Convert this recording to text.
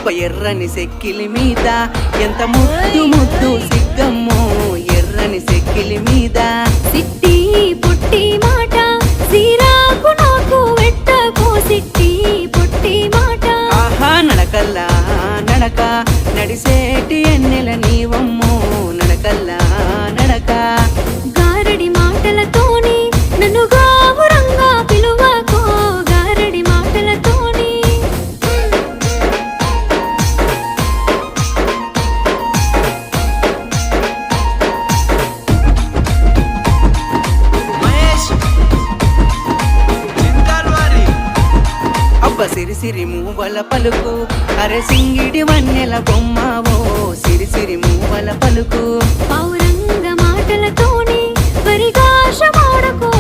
అబ్బ ఎర్రని సెక్కిలి మీద ఎంత ముద్దు ముద్దు సిగ్గమ్మో ఎర్రని సెక్కిలి మీద సిట్టి పుట్టి మాట సిరాకు నాకు వెట్టకో సిట్టి పుట్టి మాట ఆహా నడకల్లా నడక నడిసేటి ఎన్నెల నీవమ్మో నడకల్లా నడక గారడి మాటలతోని నన్ను గావురంగా పిలువకో గారడి మాటలతోని అబ్బ సిరిసిరి మూవల పలుకు అరే సింగిడి వన్నెల బొమ్మవో సిరిసిరి మూవల పలుకు పౌరంగ మాటలతోని పరిగాష మాడకో